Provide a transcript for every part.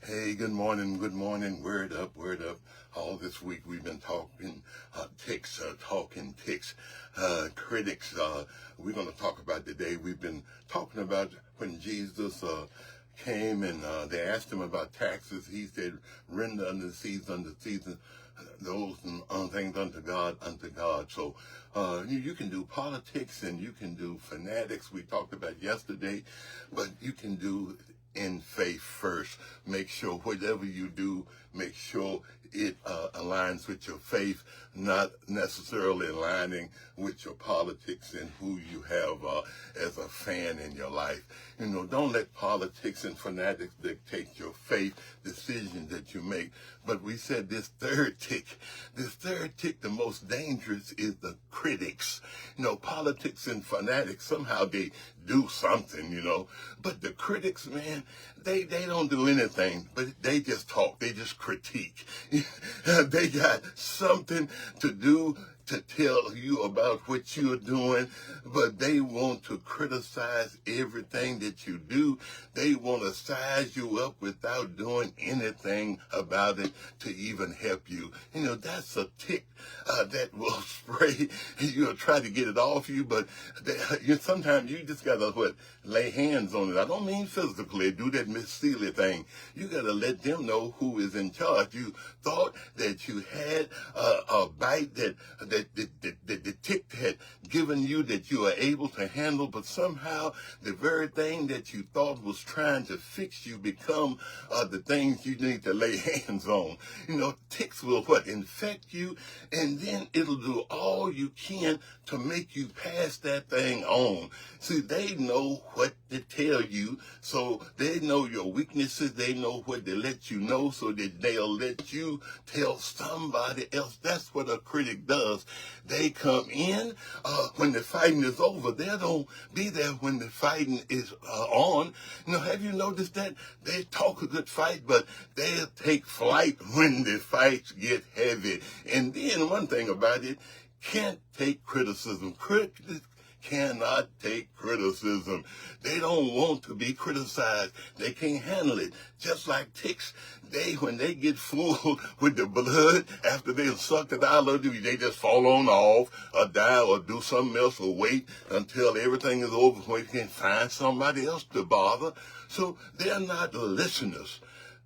Hey, good morning, word up, word up. All this week we've been talking ticks, talking ticks, critics. We're going to talk about today. We've been talking about when Jesus came and they asked him about taxes. He said, render unto the season, those things unto God, unto God. So you can do politics and you can do fanatics. We talked about yesterday, but you can do in faith first. Make sure whatever you do, make sure it aligns with your faith, not necessarily aligning with your politics and who you have as a fan in your life. You know, don't let politics and fanatics dictate your faith decisions that you make. But we said this third tick, the most dangerous is the critics. You know, politics and fanatics, somehow they do something, you know. But the critics, man, they don't do anything, but they just talk, they just critique. They got something to do to tell you about what you're doing, but they want to criticize everything that you do. They want to size you up without doing anything about it to even help you. You know, that's a tick that will spray. You'll try to get it off you, but sometimes you just got to lay hands on it. I don't mean physically, do that Miss Seeley thing. You got to let them know who is in charge. You thought that you had a bite that the tick had given you that you are able to handle, but somehow the very thing that you thought was trying to fix you become the things you need to lay hands on. You know, ticks will infect you, and then it'll do all you can to make you pass that thing on. See, they know what to tell you, so they know your weaknesses, they know what to let you know, so that they'll let you tell somebody else. That's what a critic does. They come in when the fighting is over. They don't be there when the fighting is on. You know, have you noticed that? They talk a good fight, but they'll take flight when the fights get heavy. And then one thing about it, can't take criticism. Critics cannot take criticism. They don't want to be criticized. They can't handle it. Just like ticks, when they get full with the blood, after they sucked it out of you, they just fall on off or die or do something else or wait until everything is over so you can find somebody else to bother. So they're not listeners.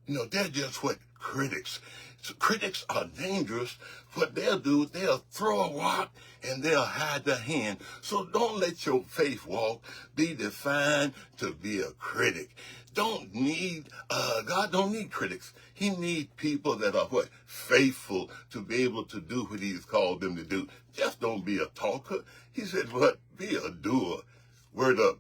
You know, they're just critics. So critics are dangerous. What they'll do, they'll throw a rock and they'll hide their hand. So don't let your faith walk be defined to be a critic. God don't need critics. He needs people that are faithful to be able to do what he's called them to do. Just don't be a talker. He said, be a doer. Word up.